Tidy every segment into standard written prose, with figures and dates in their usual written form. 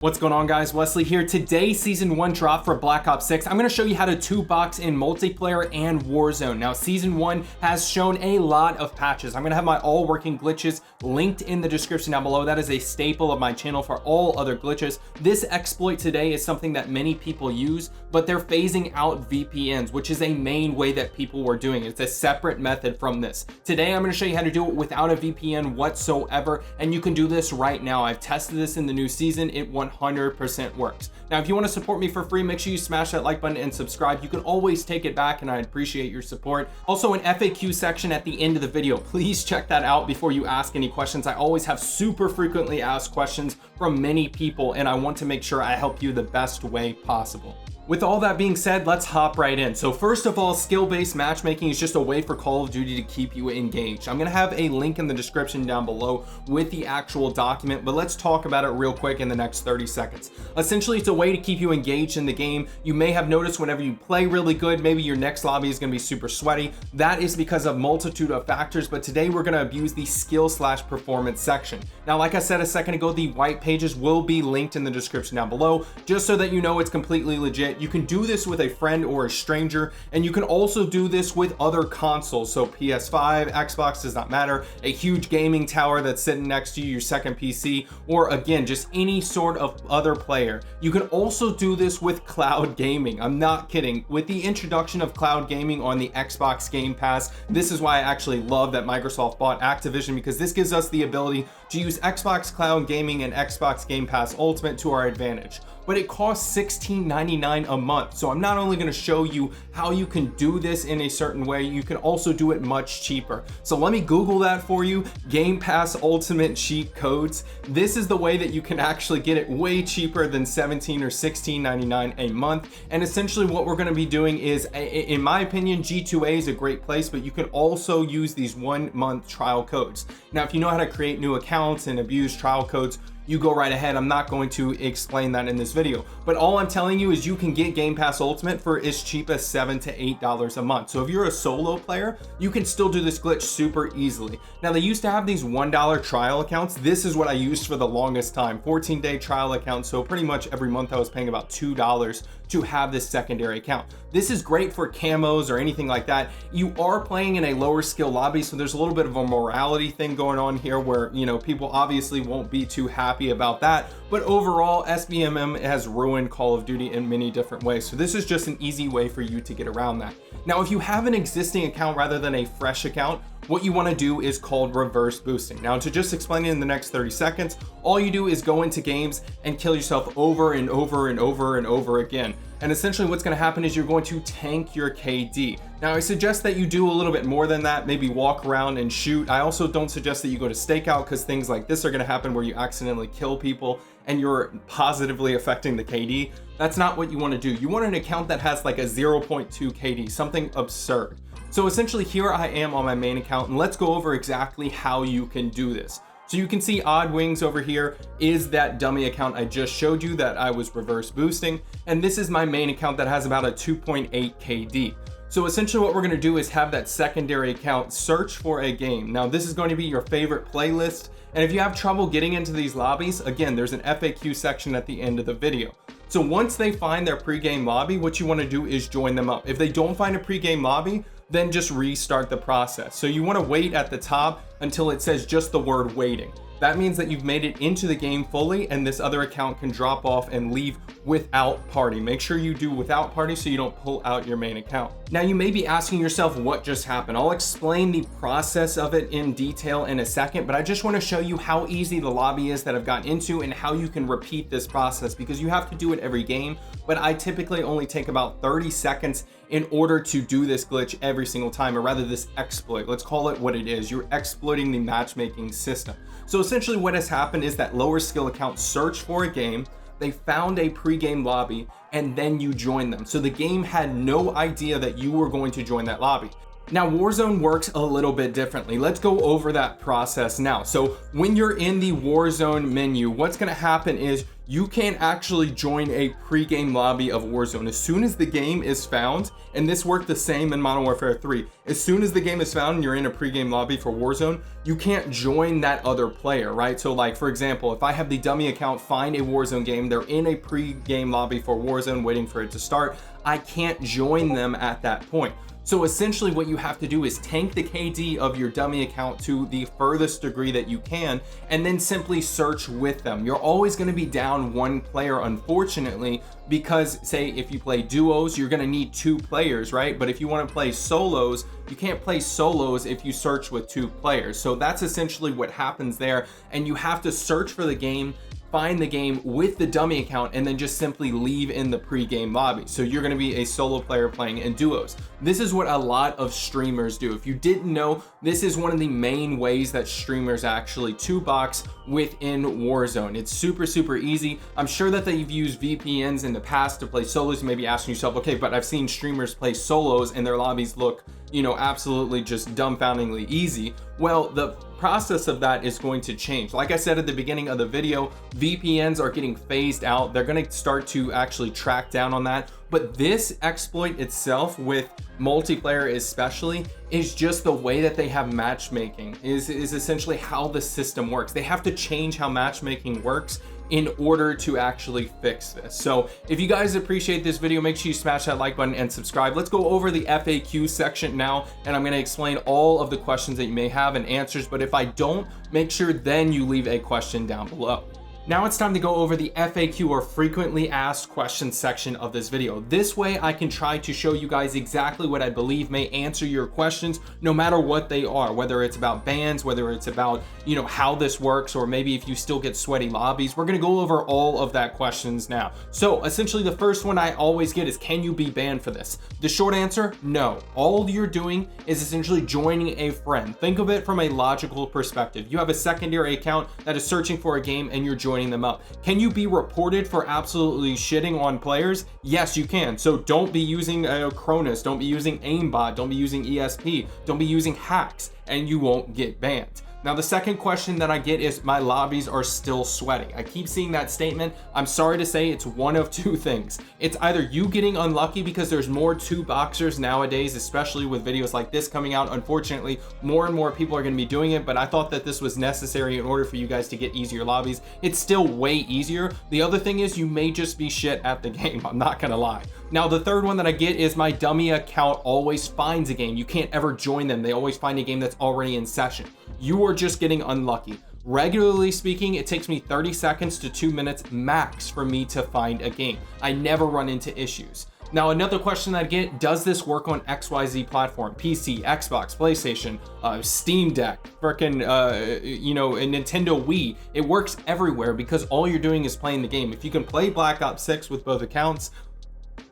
What's going on, guys? Wesley here. Today, Season 1 drop for Black Ops 6. I'm going to show you how to 2-box in multiplayer and Warzone. Now, Season 1 has shown a lot of patches. I'm going to have my all working glitches linked in the description down below. That is a staple of my channel for all other glitches. This exploit today is something that many people use, but they're phasing out VPNs, which is a main way that people were doing it. It's a separate method from this. Today, I'm going to show you how to do it without a VPN whatsoever, and you can do this right now. I've tested this in the new season. It 100% works. Now, if you want to support me for free, make sure you smash that like button and subscribe. You can always take it back, and I appreciate your support. Also, an FAQ section at the end of the video. Please check that out before you ask any questions. I always have super frequently asked questions from many people, and I want to make sure I help you the best way possible. With all that being said, let's hop right in. So first of all, skill-based matchmaking is just a way for Call of Duty to keep you engaged. I'm gonna have a link in the description down below with the actual document, but let's talk about it real quick in the next 30 seconds. Essentially, it's a way to keep you engaged in the game. You may have noticed whenever you play really good, maybe your next lobby is gonna be super sweaty. That is because of multitude of factors, but today we're gonna abuse the skill/performance section. Now, like I said a second ago, the white pages will be linked in the description down below, just so that you know it's completely legit. You can do this with a friend or a stranger, and you can also do this with other consoles. So PS5, Xbox, does not matter, a huge gaming tower that's sitting next to you, your second PC, or again, just any sort of other player. You can also do this with cloud gaming. I'm not kidding. With the introduction of cloud gaming on the Xbox Game Pass, this is why I actually love that Microsoft bought Activision, because this gives us the ability to use Xbox Cloud Gaming and Xbox Game Pass Ultimate to our advantage. But it costs $16.99 a month. So I'm not only going to show you how you can do this in a certain way, you can also do it much cheaper. So let me Google that for you. Game Pass Ultimate cheat codes. This is the way that you can actually get it way cheaper than $17 or $16.99 a month. And essentially what we're going to be doing is, in my opinion, G2A is a great place, but you can also use these 1 month trial codes. Now, if you know how to create new accounts and abuse trial codes, you go right ahead. I'm not going to explain that in this video, but all I'm telling you is you can get Game Pass Ultimate for as cheap as $7 to $8 a month. So if you're a solo player, you can still do this glitch super easily. Now, they used to have these $1 trial accounts. This is what I used for the longest time, 14-day trial account. So pretty much every month I was paying about $2 to have this secondary account. This is great for camos or anything like that. You are playing in a lower skill lobby, so there's a little bit of a morality thing going on here where, you know, people obviously won't be too happy about that. But overall, SBMM has ruined Call of Duty in many different ways. So this is just an easy way for you to get around that. Now, if you have an existing account rather than a fresh account, what you want to do is called reverse boosting. Now, to just explain it in the next 30 seconds, all you do is go into games and kill yourself over and over and over and over again. And essentially what's going to happen is you're going to tank your KD. Now, I suggest that you do a little bit more than that, maybe walk around and shoot. I also don't suggest that you go to stakeout, because things like this are going to happen where you accidentally kill people and you're positively affecting the KD. That's not what you want to do. You want an account that has like a 0.2 KD, something absurd. So essentially here I am on my main account, and let's go over exactly how you can do this. So you can see Odd Wings over here is that dummy account I just showed you that I was reverse boosting. And this is my main account that has about a 2.8 KD. So essentially what we're going to do is have that secondary account search for a game. Now, this is going to be your favorite playlist. And if you have trouble getting into these lobbies, again, there's an FAQ section at the end of the video. So once they find their pregame lobby, what you want to do is join them up. If they don't find a pregame lobby, then just restart the process. So you want to wait at the top until it says just the word waiting. That means that you've made it into the game fully, and this other account can drop off and leave without party. Make sure you do without party so you don't pull out your main account. Now, you may be asking yourself what just happened. I'll explain the process of it in detail in a second, but I just want to show you how easy the lobby is that I've gotten into and how you can repeat this process, because you have to do it every game, but I typically only take about 30 seconds in order to do this glitch every single time, or rather this exploit. Let's call it what it is. You're exploiting the matchmaking system. So essentially what has happened is that lower skill account searched for a game, they found a pre-game lobby, and then you joined them. So the game had no idea that you were going to join that lobby. Now, Warzone works a little bit differently. Let's go over that process now. So when you're in the Warzone menu, what's gonna happen is you can actually join a pre-game lobby of Warzone. As soon as the game is found, and this worked the same in Modern Warfare 3, as soon as the game is found and you're in a pre-game lobby for Warzone, you can't join that other player, right? So like, for example, if I have the dummy account find a Warzone game, they're in a pre-game lobby for Warzone waiting for it to start, I can't join them at that point. So essentially what you have to do is tank the KD of your dummy account to the furthest degree that you can, and then simply search with them. You're always going to be down one player, unfortunately, because say if you play duos, you're going to need 2 players, right? But if you want to play solos, you can't play solos if you search with 2 players. So that's essentially what happens there. And you have to search for the game, find the game with the dummy account, and then just simply leave in the pre-game lobby. So you're going to be a solo player playing in duos. This is what a lot of streamers do. If you didn't know, this is one of the main ways that streamers actually 2box within Warzone. It's super, super easy. I'm sure that they've used VPNs in the past to play solos. You may be asking yourself, okay, but I've seen streamers play solos and their lobbies look, you know, absolutely just dumbfoundingly easy. Well, the process of that is going to change. Like I said at the beginning of the video, VPNs are getting phased out. They're going to start to actually track down on that. But this exploit itself, with multiplayer especially, is just the way that they have matchmaking, is essentially how the system works. They have to change how matchmaking works in order to actually fix this. So if you guys appreciate this video, make sure you smash that like button and subscribe. Let's go over the FAQ section now, and I'm going to explain all of the questions that you may have and answers. But if I don't, make sure then you leave a question down below. Now it's time to go over the FAQ, or frequently asked questions section of this video. This way I can try to show you guys exactly what I believe may answer your questions, no matter what they are, whether it's about bans, whether it's about, you know, how this works, or maybe if you still get sweaty lobbies. We're going to go over all of that questions now. So essentially the first one I always get is, can you be banned for this? The short answer, no. All you're doing is essentially joining a friend. Think of it from a logical perspective. You have a secondary account that is searching for a game and you're joining them up. Can you be reported for absolutely shitting on players? Yes, you can. So don't be using Cronus, don't be using aimbot, don't be using ESP, don't be using hacks, and you won't get banned. Now, the second question that I get is, my lobbies are still sweaty. I keep seeing that statement. I'm sorry to say it's one of 2 things. It's either you getting unlucky because there's more 2boxers nowadays, especially with videos like this coming out. Unfortunately, more and more people are going to be doing it, but I thought that this was necessary in order for you guys to get easier lobbies. It's still way easier. The other thing is, you may just be shit at the game. I'm not going to lie. Now, the third one that I get is, my dummy account always finds a game. You can't ever join them. They always find a game that's already in session. You are just getting unlucky. Regularly speaking, it takes me 30 seconds to 2 minutes max for me to find a game. I never run into issues. Now, another question that I get, does this work on XYZ platform? PC, Xbox, PlayStation, Steam Deck, frickin', you know, a Nintendo Wii. It works everywhere because all you're doing is playing the game. If you can play Black Ops 6 with both accounts,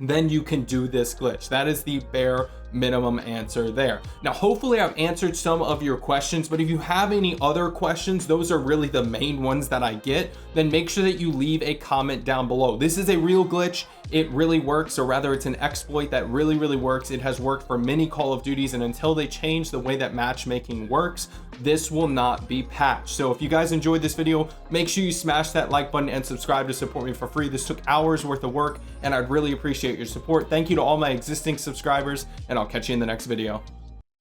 then you can do this glitch. That is the bare minimum answer there. Now, hopefully I've answered some of your questions, but if you have any other questions, those are really the main ones that I get, then make sure that you leave a comment down below. This is a real glitch. It really works, or rather it's an exploit that really works. It has worked for many Call of Duties, and until they change the way that matchmaking works, this will not be patched. So if you guys enjoyed this video, make sure you smash that like button and subscribe to support me for free. This took hours worth of work, and I'd really appreciate your support. Thank you to all my existing subscribers, and I'll catch you in the next video.